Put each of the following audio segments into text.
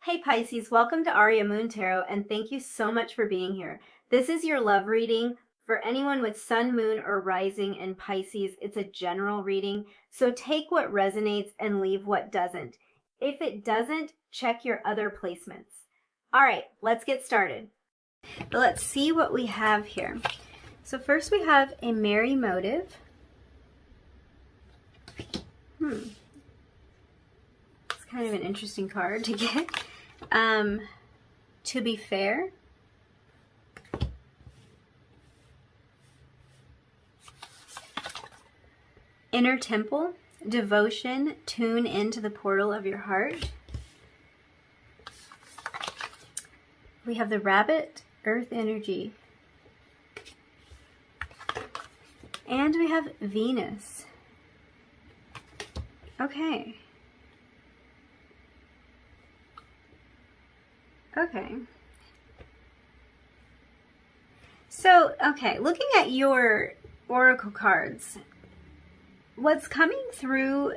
Hey Pisces, welcome to Aria Moon Tarot, and thank you so much for being here. This is your love reading for anyone with sun, moon, or rising in Pisces. It's a general reading, so take what resonates and leave what doesn't. If it doesn't, check your other placements. All right, let's get started. But let's see what we have here. So first we have a merry motive. It's kind of an interesting card to get. To be fair. Inner temple, devotion, tune into the portal of your heart. We have the rabbit, earth energy. And we have Venus. Okay. Okay. So, looking at your oracle cards, what's coming through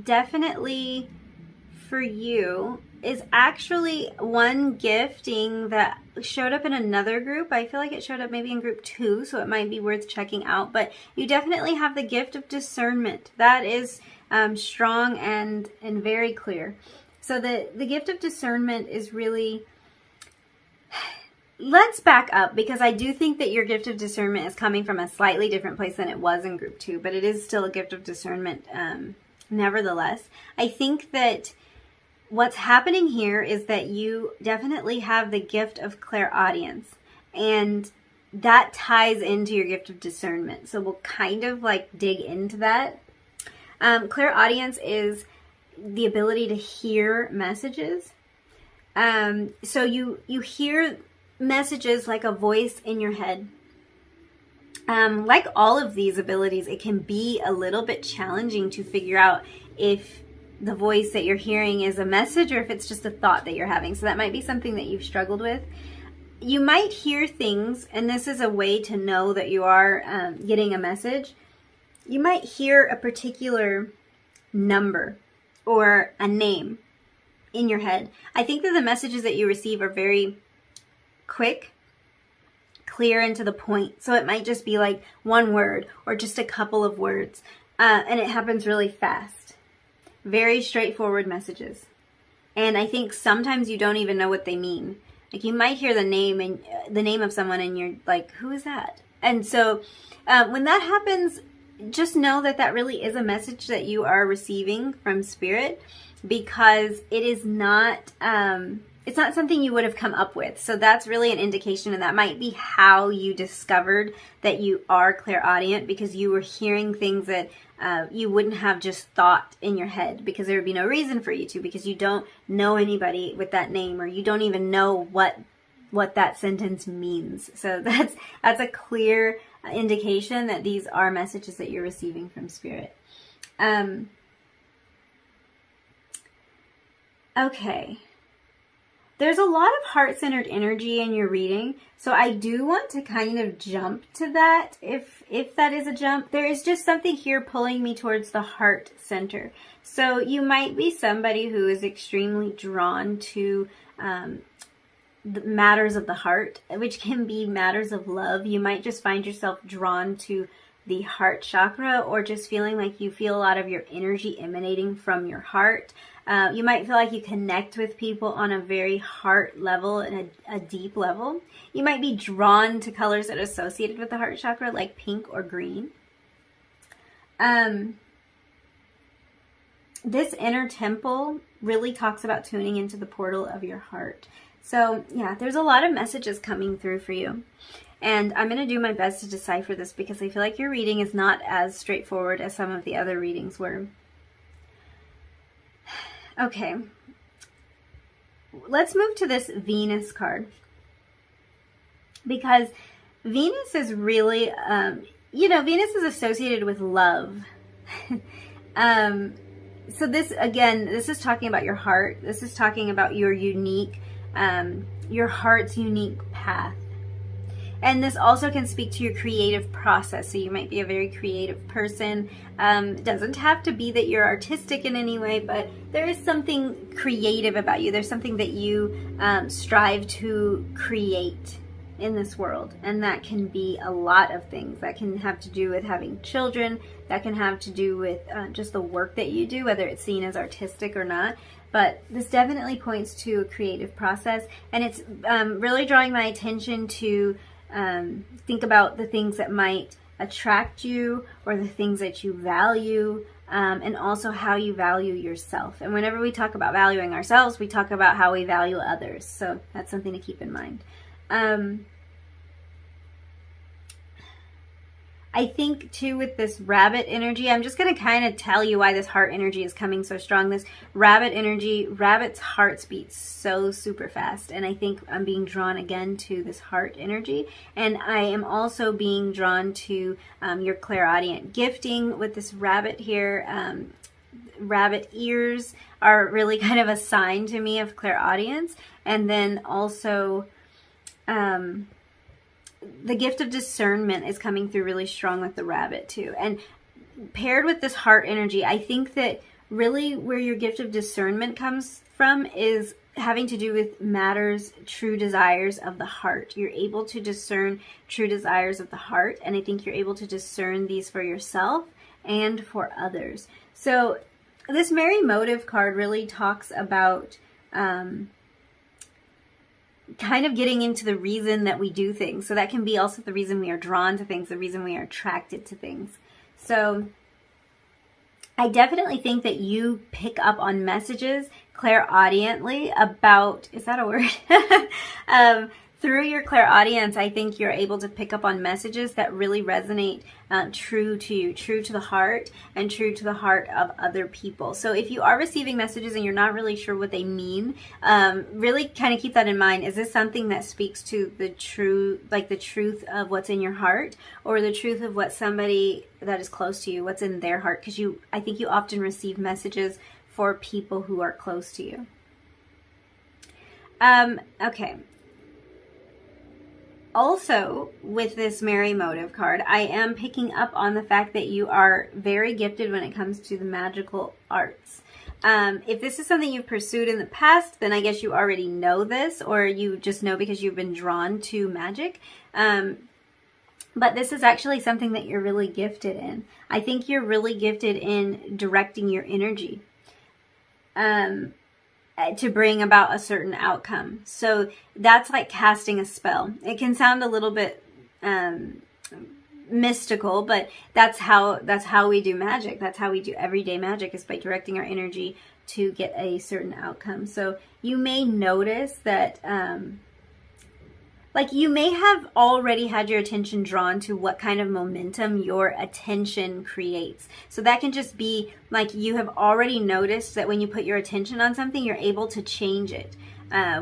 definitely for you is actually one gifting that showed up in another group. I feel like it showed up maybe in group 2, so it might be worth checking out. But you definitely have the gift of discernment. That is strong and very clear. So the gift of discernment is really... Let's back up, because I do think that your gift of discernment is coming from a slightly different place than it was in group 2, but it is still a gift of discernment nevertheless. I think that what's happening here is that you definitely have the gift of clairaudience, and that ties into your gift of discernment. So we'll kind of like dig into that. Clairaudience is the ability to hear messages. So you hear messages like a voice in your head. Like all of these abilities, it can be a little bit challenging to figure out if the voice that you're hearing is a message or if it's just a thought that you're having. So that might be something that you've struggled with. You might hear things, and this is a way to know that you are getting a message. You might hear a particular number or a name in your head. I think that the messages that you receive are very quick, clear, and to the point. So it might just be like one word or just a couple of words. And it happens really fast. Very straightforward messages. And I think sometimes you don't even know what they mean. Like you might hear the name of someone and you're like, who is that? And so when that happens, just know that that really is a message that you are receiving from Spirit, because it is not, it's not something you would have come up with. So that's really an indication, and that might be how you discovered that you are clairaudient, because you were hearing things that you wouldn't have just thought in your head, because there would be no reason for you to, because you don't know anybody with that name, or you don't even know what that sentence means. So that's a clear indication that these are messages that you're receiving from Spirit. Okay. There's a lot of heart-centered energy in your reading, so I do want to kind of jump to that, if that is a jump. There is just something here pulling me towards the heart center. So you might be somebody who is extremely drawn to the matters of the heart, which can be matters of love. You might just find yourself drawn to the heart chakra, or just feeling like you feel a lot of your energy emanating from your heart. You might feel like you connect with people on a very heart level and a deep level. You might be drawn to colors that are associated with the heart chakra, like pink or green. This inner temple really talks about tuning into the portal of your heart. So yeah, there's a lot of messages coming through for you. And I'm going to do my best to decipher this, because I feel like your reading is not as straightforward as some of the other readings were. Okay. Let's move to this Venus card. Because Venus is really, Venus is associated with love. So this, again, this is talking about your heart. This is talking about your unique, your heart's unique path. And this also can speak to your creative process. So you might be a very creative person. It doesn't have to be that you're artistic in any way, but there is something creative about you. There's something that you strive to create in this world. And that can be a lot of things. That can have to do with having children. That can have to do with just the work that you do, whether it's seen as artistic or not. But this definitely points to a creative process. And it's really drawing my attention to think about the things that might attract you or the things that you value, and also how you value yourself. And whenever we talk about valuing ourselves, we talk about how we value others. So that's something to keep in mind. I think too with this rabbit energy, I'm just going to kind of tell you why this heart energy is coming so strong. This rabbit energy, rabbit's hearts beat so super fast. And I think I'm being drawn again to this heart energy. And I am also being drawn to your clairaudient gifting with this rabbit here. Rabbit ears are really kind of a sign to me of clairaudience. And then also the gift of discernment is coming through really strong with the rabbit too. And paired with this heart energy, I think that really where your gift of discernment comes from is having to do with matters, true desires of the heart. You're able to discern true desires of the heart. And I think you're able to discern these for yourself and for others. So this Merry Motive card really talks about kind of getting into the reason that we do things. So that can be also the reason we are drawn to things, the reason we are attracted to things. So I definitely think that you pick up on messages clairaudiently about, is that a word? Through your clairaudience, I think you're able to pick up on messages that really resonate true to you, true to the heart, and true to the heart of other people. So if you are receiving messages and you're not really sure what they mean, really kind of keep that in mind. Is this something that speaks to the true, like the truth of what's in your heart, or the truth of what somebody that is close to you, what's in their heart? Because I think you often receive messages for people who are close to you. Okay. Also, with this Merry Motive card, I am picking up on the fact that you are very gifted when it comes to the magical arts. If this is something you've pursued in the past, then I guess you already know this, or you just know because you've been drawn to magic. But this is actually something that you're really gifted in. I think you're really gifted in directing your energy to bring about a certain outcome. So that's like casting a spell. It can sound a little bit mystical, but that's how we do magic. That's how we do everyday magic, is by directing our energy to get a certain outcome. So you may notice that like you may have already had your attention drawn to what kind of momentum your attention creates. So that can just be like you have already noticed that when you put your attention on something, you're able to change it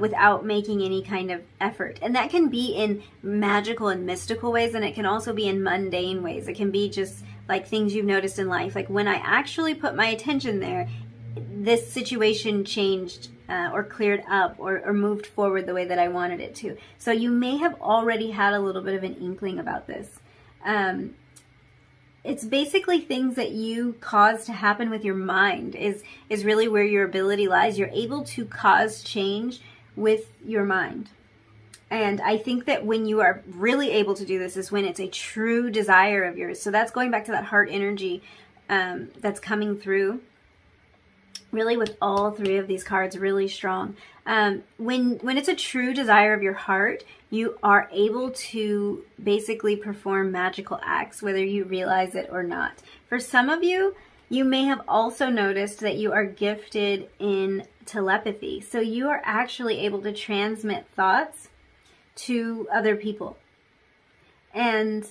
without making any kind of effort. And that can be in magical and mystical ways, and it can also be in mundane ways. It can be just like things you've noticed in life. Like when I actually put my attention there, this situation changed or cleared up or moved forward the way that I wanted it to. So you may have already had a little bit of an inkling about this. It's basically things that you cause to happen with your mind is really where your ability lies. You're able to cause change with your mind. And I think that when you are really able to do this is when it's a true desire of yours. So that's going back to that heart energy that's coming through. Really with all three of these cards really strong. When it's a true desire of your heart, you are able to basically perform magical acts, whether you realize it or not. For some of you, you may have also noticed that you are gifted in telepathy. So you are actually able to transmit thoughts to other people. And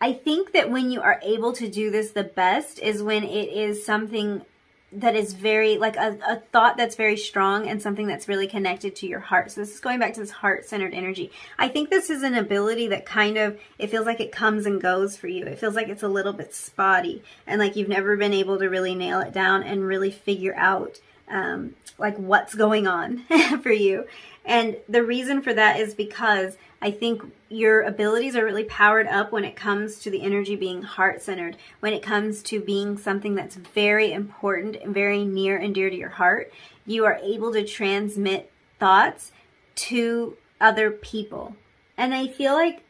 I think that when you are able to do this the best is when it is something that is very, like a thought that's very strong and something that's really connected to your heart. So this is going back to this heart-centered energy. I think this is an ability that kind of, it feels like it comes and goes for you. It feels like it's a little bit spotty and like you've never been able to really nail it down and really figure out like what's going on for you. And the reason for that is because I think your abilities are really powered up when it comes to the energy being heart-centered, when it comes to being something that's very important and very near and dear to your heart. You are able to transmit thoughts to other people. And I feel like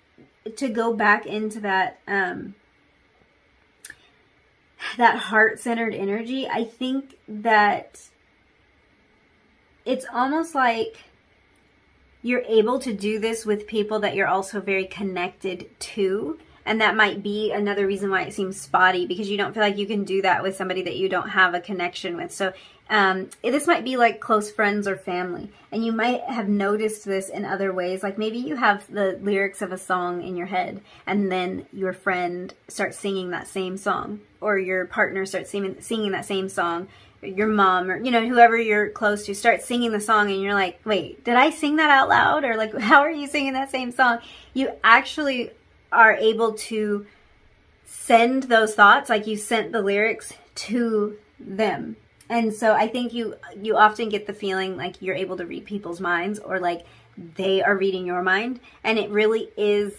to go back into that, that heart-centered energy, I think that it's almost like you're able to do this with people that you're also very connected to. And that might be another reason why it seems spotty, because you don't feel like you can do that with somebody that you don't have a connection with. So this might be like close friends or family. And you might have noticed this in other ways. Like maybe you have the lyrics of a song in your head, and then your friend starts singing that same song, or your partner starts singing that same song. Your mom, or whoever you're close to, starts singing the song, and you're like, wait, did I sing that out loud? Or like, how are you singing that same song? You actually are able to send those thoughts, like you sent the lyrics to them. And so I think you often get the feeling like you're able to read people's minds, or like they are reading your mind. And it really is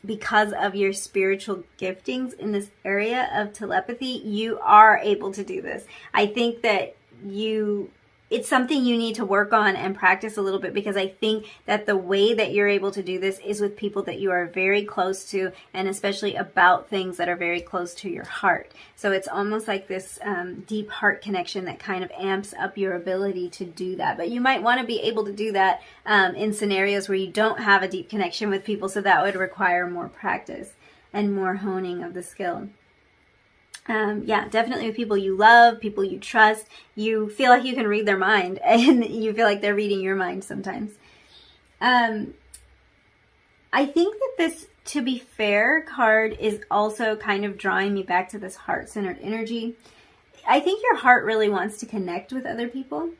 because of your spiritual giftings in this area of telepathy, you are able to do this. I think that it's something you need to work on and practice a little bit, because I think that the way that you're able to do this is with people that you are very close to, and especially about things that are very close to your heart. So it's almost like this deep heart connection that kind of amps up your ability to do that. But you might want to be able to do that in scenarios where you don't have a deep connection with people, so that would require more practice and more honing of the skill. Yeah, definitely with people you love, people you trust, you feel like you can read their mind, and you feel like they're reading your mind sometimes. I think that this To Be Fair card is also kind of drawing me back to this heart-centered energy. I think your heart really wants to connect with other people.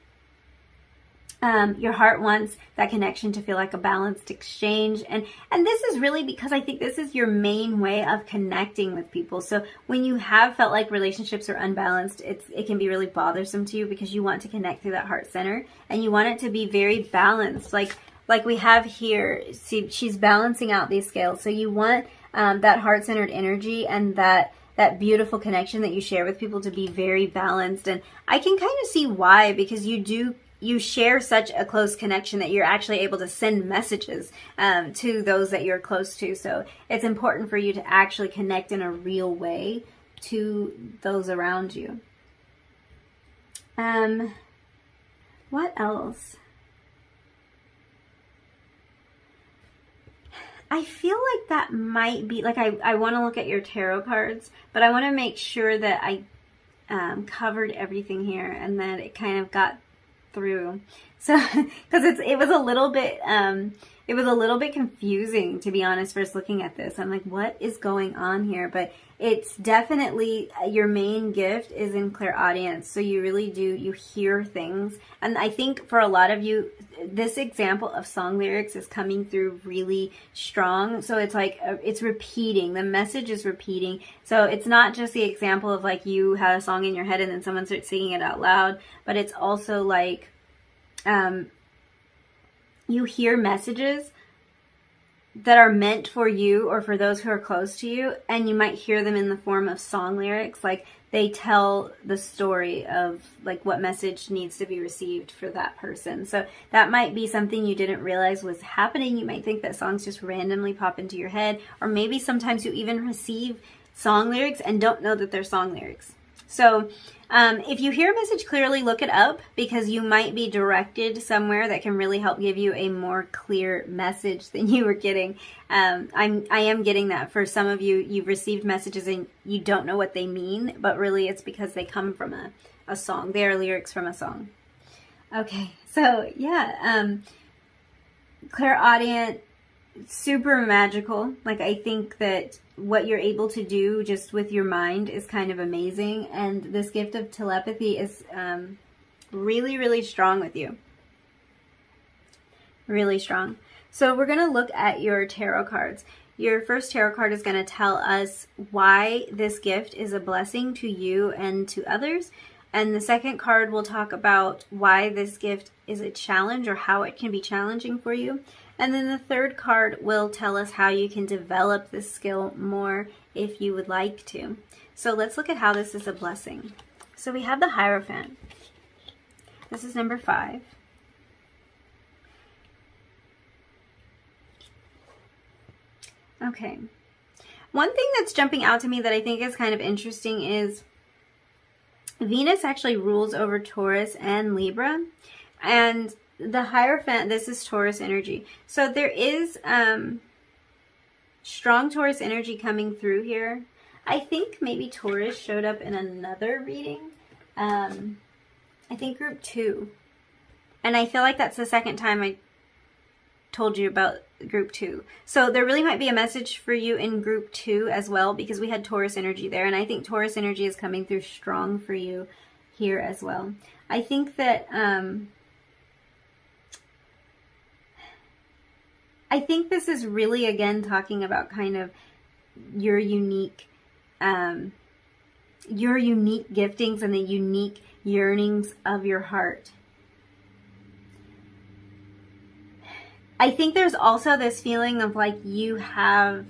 Your heart wants that connection to feel like a balanced exchange. And this is really because I think this is your main way of connecting with people. So when you have felt like relationships are unbalanced, it can be really bothersome to you, because you want to connect through that heart center, and you want it to be very balanced. Like we have here, see, she's balancing out these scales. So you want that heart-centered energy and that beautiful connection that you share with people to be very balanced. And I can kind of see why, because you share such a close connection that you're actually able to send messages to those that you're close to. So it's important for you to actually connect in a real way to those around you. What else? I feel like that might be, like I want to look at your tarot cards, but I want to make sure that I covered everything here and that it kind of got through. So because it was a little bit confusing, to be honest, first looking at this. I'm like, what is going on here? But it's definitely your main gift is in clairaudience. So you really you hear things. And I think for a lot of you, this example of song lyrics is coming through really strong. So it's like, it's repeating. The message is repeating. So it's not just the example of like you had a song in your head and then someone starts singing it out loud, but it's also like, you hear messages that are meant for you or for those who are close to you, and you might hear them in the form of song lyrics. Like they tell the story of like what message needs to be received for that person. So that might be something you didn't realize was happening. You might think that songs just randomly pop into your head, or maybe sometimes you even receive song lyrics and don't know that they're song lyrics. So if you hear a message clearly, look it up, because you might be directed somewhere that can really help give you a more clear message than you were getting. I am getting that for some of you. You've received messages and you don't know what they mean, but really it's because they come from a song. They are lyrics from a song. Okay, so yeah, clairaudient, super magical. Like I think that what you're able to do just with your mind is kind of amazing, and this gift of telepathy is really, really strong with you. Really strong. So we're going to look at your tarot cards. Your first tarot card is going to tell us why this gift is a blessing to you and to others. And the second card will talk about why this gift is a challenge or how it can be challenging for you. And then the third card will tell us how you can develop this skill more if you would like to. So let's look at how this is a blessing. So we have the Hierophant. This is number 5. Okay. One thing that's jumping out to me that I think is kind of interesting is Venus actually rules over Taurus and Libra. And the Hierophant, this is Taurus energy. So there is strong Taurus energy coming through here. I think maybe Taurus showed up in another reading. I think group 2. And I feel like that's the second time I told you about group 2. So there really might be a message for you in group 2 as well, because we had Taurus energy there. And I think Taurus energy is coming through strong for you here as well. I think that I think this is really, again, talking about kind of your unique giftings and the unique yearnings of your heart. I think there's also this feeling of like you having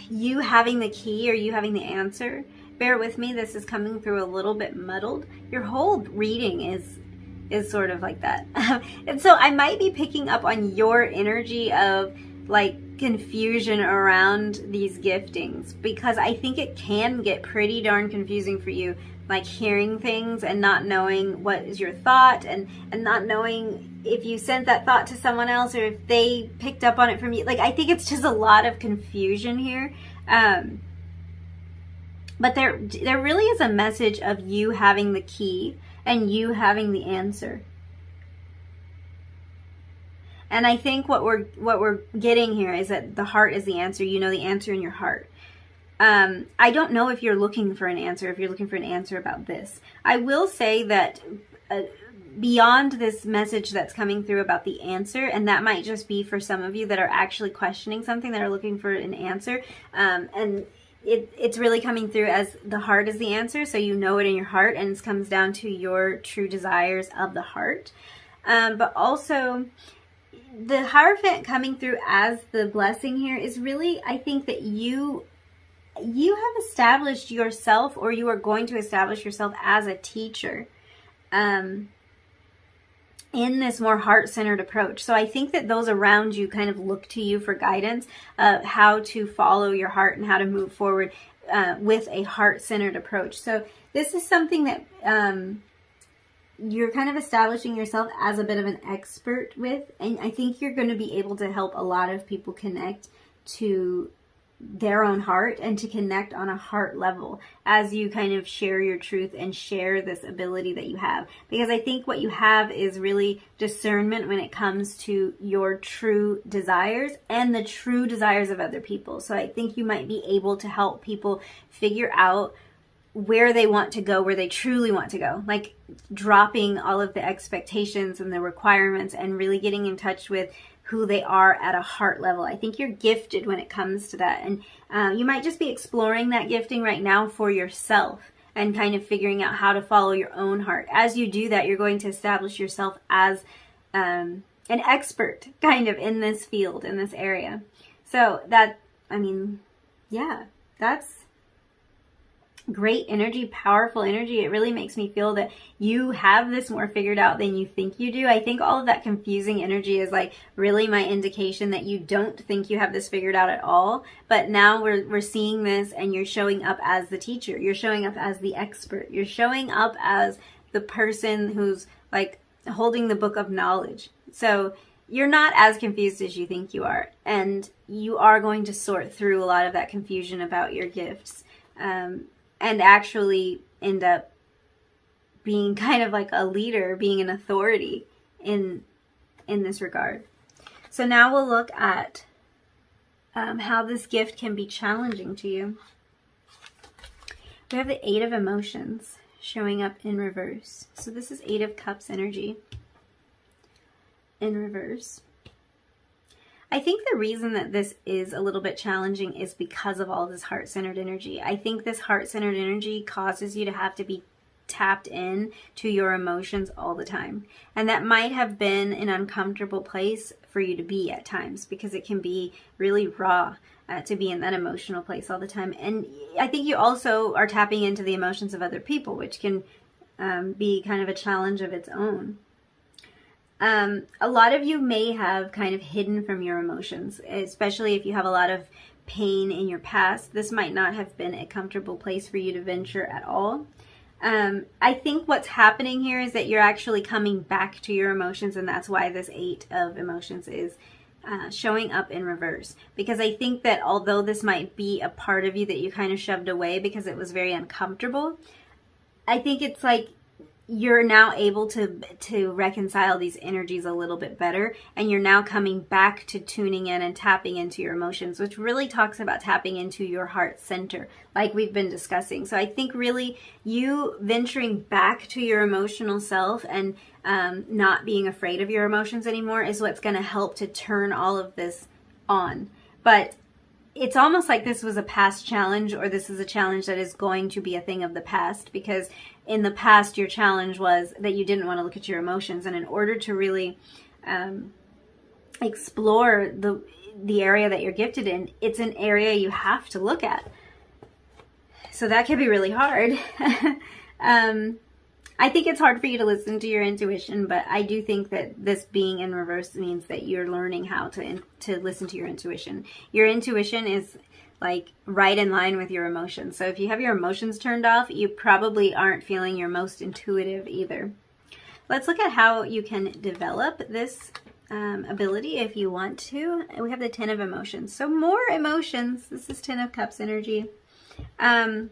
the key or you having the answer. Bear with me, this is coming through a little bit muddled. Your whole reading is sort of like that. And so I might be picking up on your energy of like confusion around these giftings, because I think it can get pretty darn confusing for you, like hearing things and not knowing what is your thought, and not knowing if you sent that thought to someone else or if they picked up on it from you. Like, I think it's just a lot of confusion here. But there really is a message of you having the key and you having the answer. And I think what we're getting here is that the heart is the answer. You know the answer in your heart. I don't know if you're looking for an answer, if you're looking for an answer about this. I will say that beyond this message that's coming through about the answer, and that might just be for some of you that are actually questioning something, that are looking for an answer, and it's really coming through as the heart is the answer, so you know it in your heart, and it comes down to your true desires of the heart. But also, the Hierophant coming through as the blessing here is really, I think that you have established yourself, or you are going to establish yourself as a teacher in this more heart-centered approach. So I think that those around you kind of look to you for guidance of how to follow your heart and how to move forward with a heart-centered approach. So this is something that you're kind of establishing yourself as a bit of an expert with, and I think you're going to be able to help a lot of people connect to their own heart and to connect on a heart level as you kind of share your truth and share this ability that you have. Because I think what you have is really discernment when it comes to your true desires and the true desires of other people. So I think you might be able to help people figure out where they want to go, where they truly want to go, like dropping all of the expectations and the requirements and really getting in touch with who they are at a heart level. I think you're gifted when it comes to that. And you might just be exploring that gifting right now for yourself and kind of figuring out how to follow your own heart. As you do that, you're going to establish yourself as an expert kind of in this field, in this area. So that, I mean, yeah, that's great energy, powerful energy. It really makes me feel that you have this more figured out than you think you do. I think all of that confusing energy is like really my indication that you don't think you have this figured out at all. But now we're seeing this, and you're showing up as the teacher. You're showing up as the expert. You're showing up as the person who's like holding the book of knowledge. So you're not as confused as you think you are, and you are going to sort through a lot of that confusion about your gifts. And actually end up being kind of like a leader, being an authority in this regard. So now we'll look at how this gift can be challenging to you. We have the 8 of Emotions showing up in reverse. So this is 8 of Cups energy in reverse. I think the reason that this is a little bit challenging is because of all this heart-centered energy. I think this heart-centered energy causes you to have to be tapped in to your emotions all the time. And that might have been an uncomfortable place for you to be at times, because it can be really raw to be in that emotional place all the time. And I think you also are tapping into the emotions of other people, which can be kind of a challenge of its own. A lot of you may have kind of hidden from your emotions, especially if you have a lot of pain in your past. This might not have been a comfortable place for you to venture at all. I think what's happening here is that you're actually coming back to your emotions, and that's why this 8 of emotions is showing up in reverse. Because I think that although this might be a part of you that you kind of shoved away because it was very uncomfortable, I think it's like you're now able to reconcile these energies a little bit better, and you're now coming back to tuning in and tapping into your emotions, which really talks about tapping into your heart center, like we've been discussing. So I think really you venturing back to your emotional self and not being afraid of your emotions anymore is what's going to help to turn all of this on. But it's almost like this was a past challenge, or this is a challenge that is going to be a thing of the past, because in the past your challenge was that you didn't want to look at your emotions. And in order to really explore the area that you're gifted in, it's an area you have to look at. So that can be really hard. I think it's hard for you to listen to your intuition, but I do think that this being in reverse means that you're learning how to listen to your intuition. Your intuition is like right in line with your emotions. So if you have your emotions turned off, you probably aren't feeling your most intuitive either. Let's look at how you can develop this ability if you want to. We have the 10 of emotions. So more emotions. This is 10 of Cups energy. 10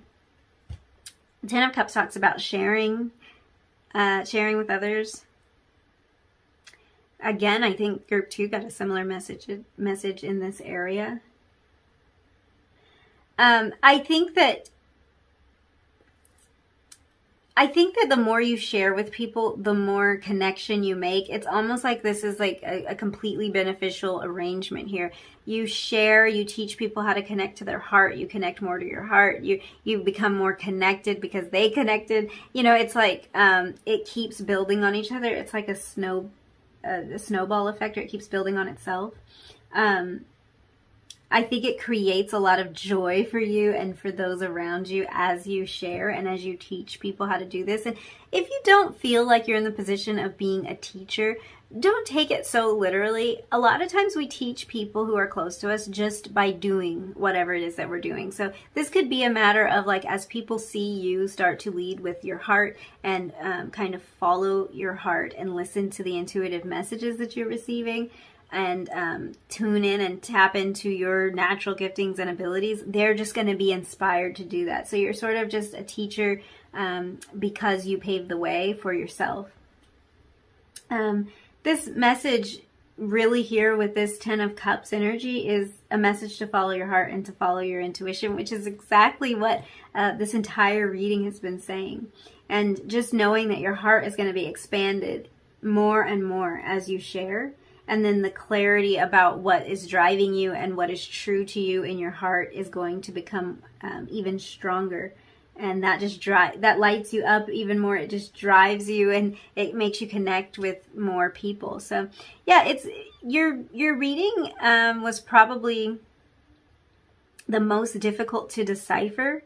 of Cups talks about sharing with others. Again, I think group 2 got a similar message in this area. I think that the more you share with people, the more connection you make. It's almost like this is like a completely beneficial arrangement here. You share, you teach people how to connect to their heart, you connect more to your heart, you become more connected because they connected. You know, it's like it keeps building on each other. It's like a snowball effect, or it keeps building on itself. I think it creates a lot of joy for you and for those around you as you share and as you teach people how to do this. And if you don't feel like you're in the position of being a teacher, don't take it so literally. A lot of times we teach people who are close to us just by doing whatever it is that we're doing. So this could be a matter of like, as people see you start to lead with your heart and kind of follow your heart and listen to the intuitive messages that you're receiving, and tune in and tap into your natural giftings and abilities, they're just going to be inspired to do that. So you're sort of just a teacher because you paved the way for yourself. This message really here with this 10 of Cups energy is a message to follow your heart and to follow your intuition, which is exactly what this entire reading has been saying. And just knowing that your heart is going to be expanded more and more as you share. And then the clarity about what is driving you and what is true to you in your heart is going to become even stronger. And that just that lights you up even more. It just drives you, and it makes you connect with more people. So yeah, it's your reading was probably the most difficult to decipher.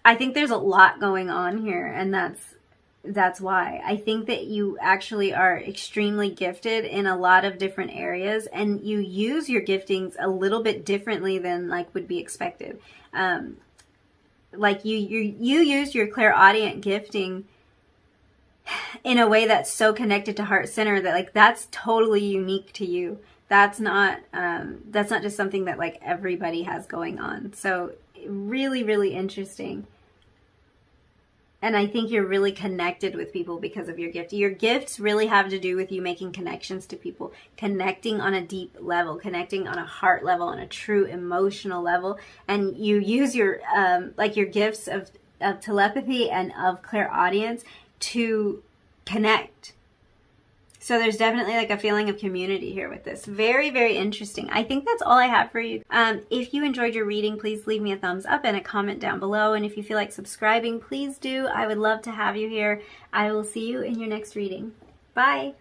I think there's a lot going on here, and that's why. I think that you actually are extremely gifted in a lot of different areas, and you use your giftings a little bit differently than like would be expected. Like you use your clairaudient gifting in a way that's so connected to heart center that like that's totally unique to you. That's not just something that like everybody has going on. So really, really interesting. And I think you're really connected with people because of your gift. Your gifts really have to do with you making connections to people, connecting on a deep level, connecting on a heart level, on a true emotional level. And you use your your gifts of telepathy and of clairaudience to connect. So there's definitely like a feeling of community here with this. Very, very interesting. I think that's all I have for you. If you enjoyed your reading, please leave me a thumbs up and a comment down below. And if you feel like subscribing, please do. I would love to have you here. I will see you in your next reading. Bye.